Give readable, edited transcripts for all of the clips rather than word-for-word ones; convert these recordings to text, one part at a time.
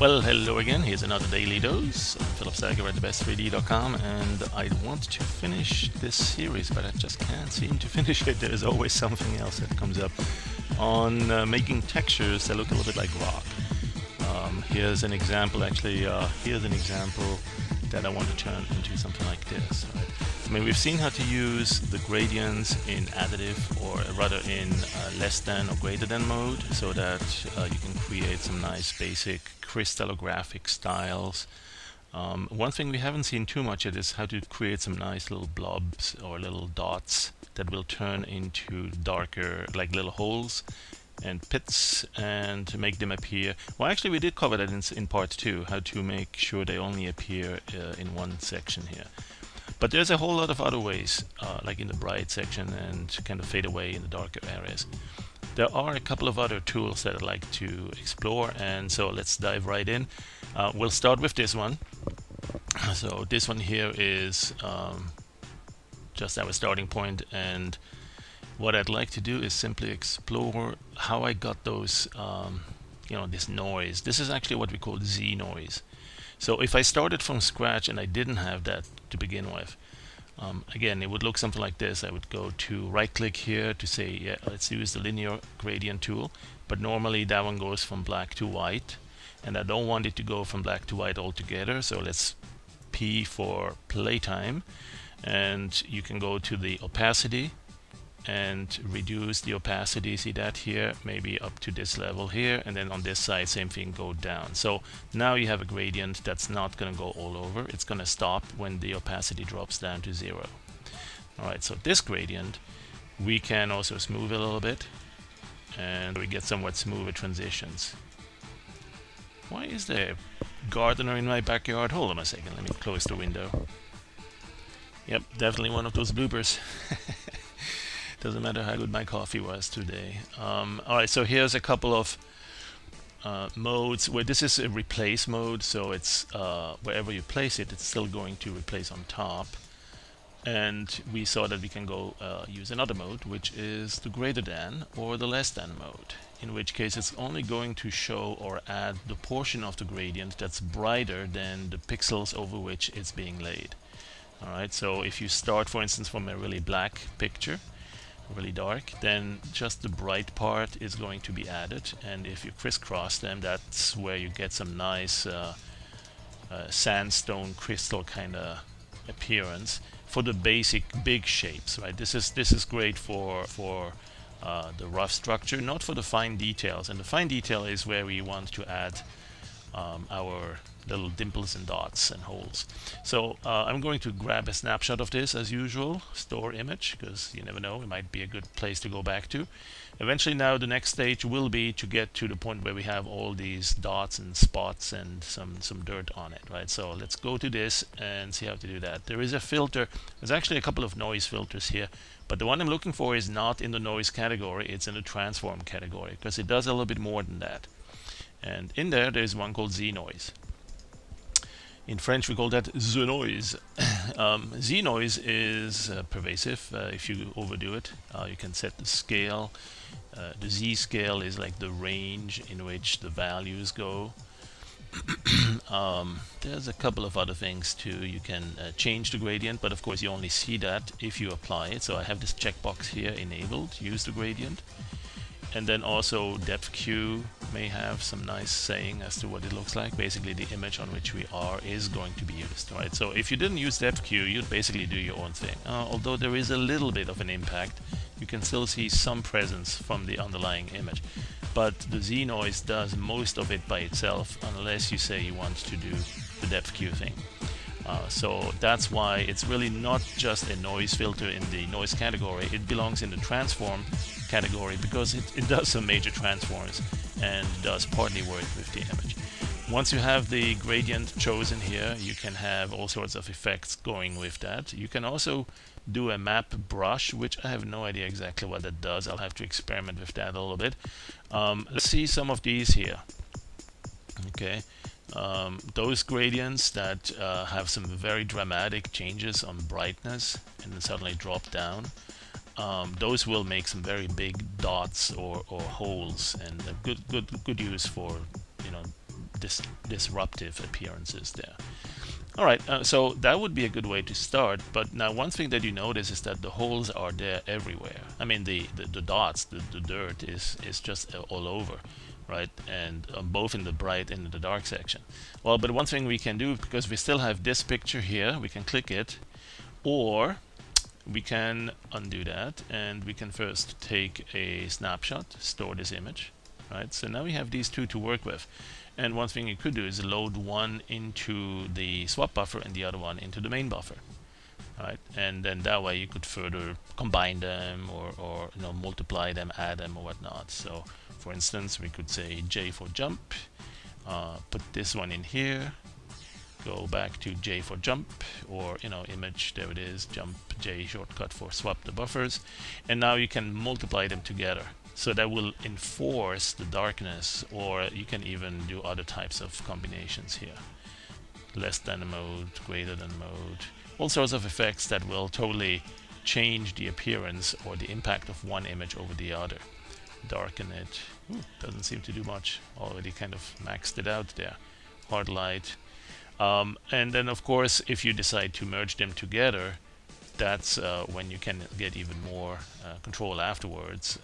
Well, hello again. Here's another daily dose. I'm Philip Steiger at thebest3d.com, and I want to finish this series, but I just can't seem to finish it. There's always something else that comes up on making textures that look a little bit like rock. Here's an example. Actually, here's an example that I want to turn into something like this. Right? I mean, we've seen how to use the gradients in additive, or rather in less than or greater than mode, so that you can create some nice basic crystallographic styles. One thing we haven't seen too much yet is how to create some nice little blobs or little dots that will turn into darker, like little holes and pits, and to make them appear. Well, actually we did cover that in part 2, how to make sure they only appear in one section here. But there's a whole lot of other ways, like in the bright section, and kind of fade away in the darker areas. There are a couple of other tools that I'd like to explore, and so let's dive right in. We'll start with this one. So this one here is just our starting point, and what I'd like to do is simply explore how I got those, this noise. This is actually what we call Z noise. So if I started from scratch and I didn't have that to begin with, again, it would look something like this. I would go to right click here to say, yeah, let's use the linear gradient tool, but normally that one goes from black to white, and I don't want it to go from black to white altogether, so let's P for playtime, and you can go to the opacity and reduce the opacity. See that here, maybe up to this level here, and then on this side same thing, go down. So now you have a gradient that's not going to go all over. It's going to stop when the opacity drops down to 0. Alright, so this gradient we can also smooth a little bit, and we get somewhat smoother transitions. Why is there a gardener in my backyard? Hold on a second, let me close the window. Yep, definitely one of those bloopers. Doesn't matter how good my coffee was today. Alright, so here's a couple of modes where this is a replace mode, so it's wherever you place it, it's still going to replace on top. And we saw that we can go use another mode, which is the greater than or the less than mode, in which case it's only going to show or add the portion of the gradient that's brighter than the pixels over which it's being laid. Alright, so if you start, for instance, from a really black picture, really dark, then just the bright part is going to be added, and if you crisscross them, that's where you get some nice sandstone crystal kind of appearance for the basic big shapes, right? This is great for the rough structure, not for the fine details, and the fine detail is where we want to add our little dimples and dots and holes. So I'm going to grab a snapshot of this as usual, store image, because you never know, it might be a good place to go back to. Eventually now the next stage will be to get to the point where we have all these dots and spots and some dirt on it, right? So let's go to this and see how to do that. There is a filter. There's actually a couple of noise filters here, but the one I'm looking for is not in the noise category, it's in the transform category, because it does a little bit more than that. And in there's one called Z noise. In French we call that the noise. Z noise is pervasive. If you overdo it, you can set the scale. The Z scale is like the range in which the values go. There's a couple of other things too. You can change the gradient, but of course you only see that if you apply it. So I have this checkbox here enabled, use the gradient. And then also depth Q may have some nice saying as to what it looks like. Basically the image on which we are is going to be used, right? So if you didn't use depth Q, you'd basically do your own thing. Although there is a little bit of an impact, you can still see some presence from the underlying image. But the Z noise does most of it by itself, unless you say you want to do the depth Q thing. So that's why it's really not just a noise filter in the noise category. It belongs in the transform category because it does some major transforms and does partly work with the image. Once you have the gradient chosen here, you can have all sorts of effects going with that. You can also do a map brush, which I have no idea exactly what that does. I'll have to experiment with that a little bit. Let's see some of these here. Okay. Those gradients that have some very dramatic changes on brightness and then suddenly drop down, those will make some very big dots or holes, and a good use for disruptive appearances there. All right, so that would be a good way to start. But now one thing that you notice is that the holes are there everywhere. I mean, the dots, the dirt is just all over, right? And both in the bright and in the dark section. Well, but one thing we can do, because we still have this picture here, we can click it, or we can undo that, and we can first take a snapshot, store this image, right? So now we have these two to work with. And one thing you could do is load one into the swap buffer and the other one into the main buffer, right? And then that way you could further combine them, or you know, multiply them, add them, or whatnot. So for instance, we could say J for jump, put this one in here, go back to J for jump, or you know, image, there it is, jump J shortcut for swap the buffers, and now you can multiply them together. So that will enforce the darkness, or you can even do other types of combinations here. Less than mode, greater than mode, all sorts of effects that will totally change the appearance or the impact of one image over the other. Darken it. Ooh, doesn't seem to do much. Already kind of maxed it out there. Hard light. And then of course, if you decide to merge them together, that's when you can get even more control afterwards.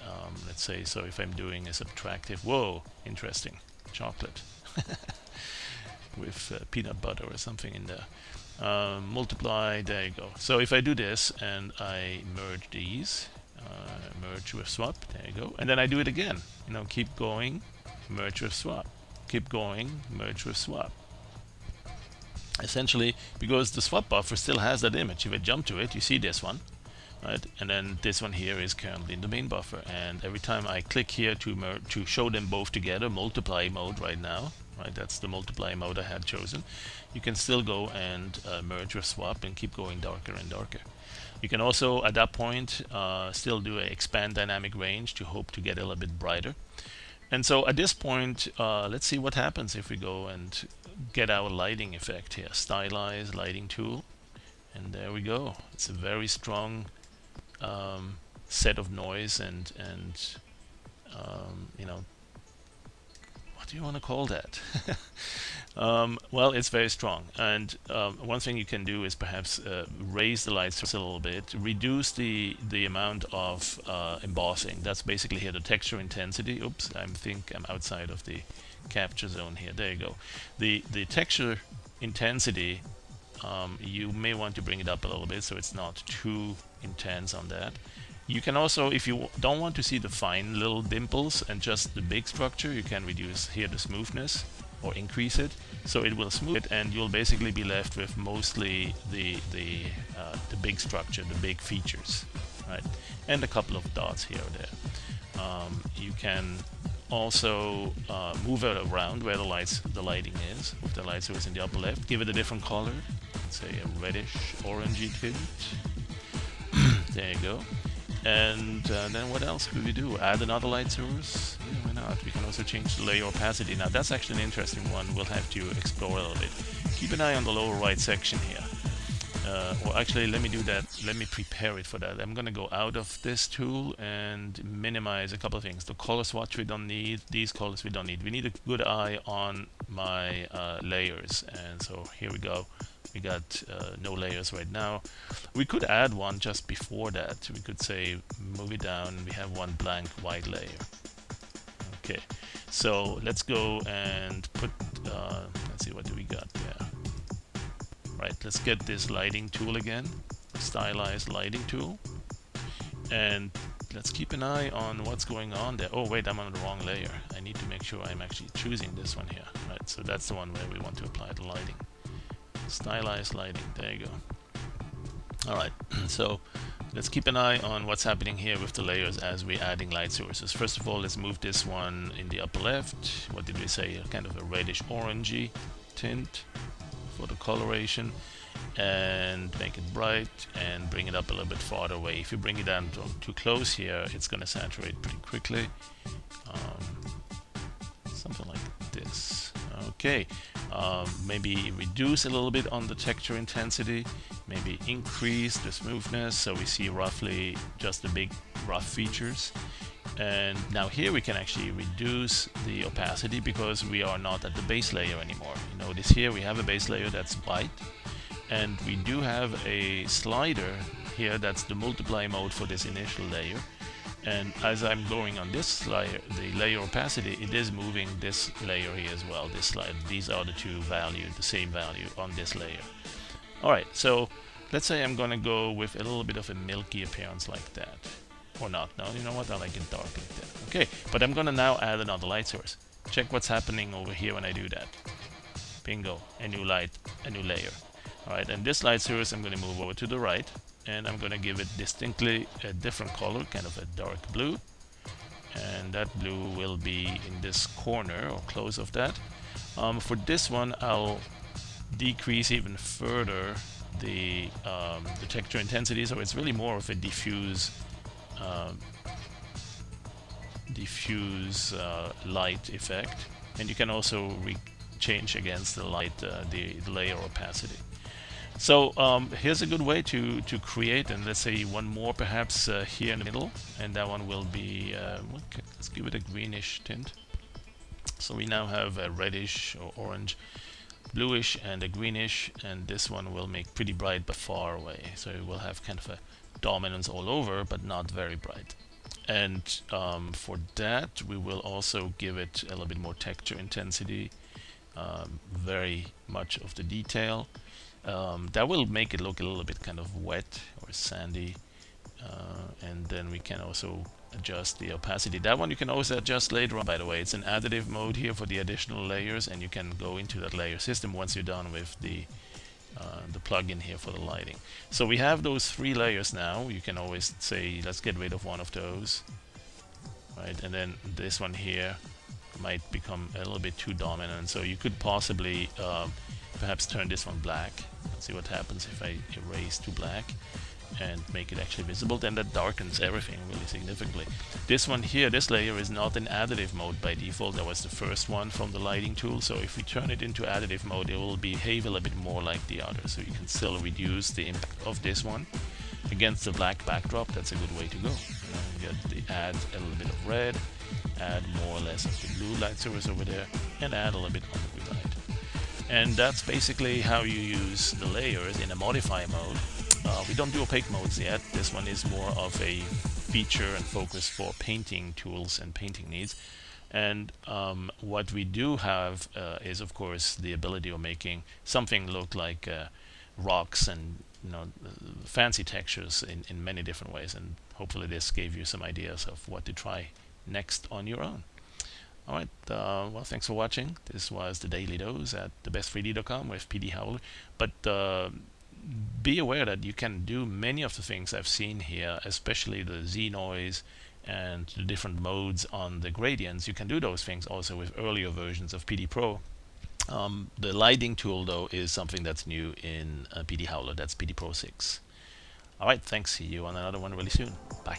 Let's say, so if I'm doing a subtractive, whoa, interesting, chocolate with peanut butter or something in there. Multiply, there you go. So if I do this and I merge these, merge with swap, there you go. And then I do it again, you know, keep going, merge with swap, keep going, merge with swap. Essentially, because the swap buffer still has that image. If I jump to it, you see this one, right? And then this one here is currently in the main buffer. And every time I click here to show them both together, multiply mode right now, right? That's the multiply mode I had chosen. You can still go and merge with swap and keep going darker and darker. You can also, at that point, still do a expand dynamic range to hope to get a little bit brighter. And so at this point, let's see what happens if we go and get our lighting effect here. Stylize lighting tool, and there we go. It's a very strong set of noise and you know, what do you want to call that? Well, it's very strong. And one thing you can do is perhaps raise the light source a little bit, reduce the amount of embossing. That's basically here the texture intensity. Oops, I think I'm outside of the capture zone here. There you go. The texture intensity, you may want to bring it up a little bit so it's not too intense on that. You can also, if you don't want to see the fine little dimples and just the big structure, you can reduce here the smoothness or increase it, so it will smooth it, and you'll basically be left with mostly the big structure, the big features, right? And a couple of dots here or there. You can also move it around where the lighting is, with the light source in the upper left. Give it a different color, let's say a reddish orangey tint. There you go. And then what else could we do? Add another light source? Yeah, why not? We can also change the layer opacity. Now that's actually an interesting one. We'll have to explore a little bit. Keep an eye on the lower right section here. Or actually, let me do that. Let me prepare it for that. I'm going to go out of this tool and minimize a couple of things. The color swatch we don't need. These colors we don't need. We need a good eye on my layers. And so here we go. We got no layers right now. We could add one just before that. We could say move it down. We have one blank white layer. Okay, so let's go and put, let's see, what do we got there? Right, let's get this lighting tool again, stylized lighting tool, and let's keep an eye on what's going on there. Oh wait, I'm on the wrong layer. I need to make sure I'm actually choosing this one here. Right, so that's the one where we want to apply the lighting. Stylized lighting, there you go. Alright, so let's keep an eye on what's happening here with the layers as we're adding light sources. First of all, let's move this one in the upper left. What did we say? Kind of a reddish orangey tint for the coloration, and make it bright and bring it up a little bit farther away. If you bring it down too close here, it's going to saturate pretty quickly. Something like this. Okay, maybe reduce a little bit on the texture intensity, maybe increase the smoothness so we see roughly just the big rough features, And now here we can actually reduce the opacity because we are not at the base layer anymore. You notice here we have a base layer that's white, and we do have a slider here that's the multiply mode for this initial layer. And as I'm going on this layer, the layer opacity, it is moving this layer here as well, this slide. These are the two values, the same value on this layer. Alright, so let's say I'm going to go with a little bit of a milky appearance like that. Or not. No, you know what? I like it dark like that. Okay, but I'm going to now add another light source. Check what's happening over here when I do that. Bingo, a new light, a new layer. Alright, and this light source I'm going to move over to the right, and I'm going to give it distinctly a different color, kind of a dark blue. And that blue will be in this corner or close of that. For this one, I'll decrease even further the texture intensity, so it's really more of a diffuse light effect, and you can also change against the light the layer opacity. So here's a good way to create, and let's say one more perhaps here in the middle, and that one will be okay, let's give it a greenish tint. So we now have a reddish or orange, bluish, and a greenish, and this one will make pretty bright but far away, so it will have kind of a dominance all over but not very bright. And for that we will also give it a little bit more texture intensity, very much of the detail. That will make it look a little bit kind of wet or sandy, and then we can also adjust the opacity. That one you can also adjust later on, by the way. It's an additive mode here for the additional layers, and you can go into that layer system once you're done with the plugin here for the lighting. So we have those three layers now. You can always say let's get rid of one of those, right? And then this one here might become a little bit too dominant, so you could possibly perhaps turn this one black. Let's see what happens if I erase to black and make it actually visible. Then that darkens everything really significantly. This one here, this layer, is not in additive mode by default. That was the first one from the lighting tool, so if we turn it into additive mode, it will behave a little bit more like the other, so you can still reduce the impact of this one against the black backdrop. That's a good way to go. Add a little bit of red, add more or less of the blue light source over there, and add a little bit of the light. And that's basically how you use the layers in a modify mode. We don't do opaque modes yet. This one is more of a feature and focus for painting tools and painting needs. And what we do have is, of course, the ability of making something look like rocks and fancy textures in many different ways. And hopefully this gave you some ideas of what to try next on your own. Alright, well, thanks for watching. This was the Daily Dose at thebest3d.com with PD Howler. But be aware that you can do many of the things I've seen here, especially the Z noise and the different modes on the gradients. You can do those things also with earlier versions of PD Pro. The lighting tool, though, is something that's new in PD Howler. That's PD Pro 6. Alright, thanks. See you on another one really soon. Bye.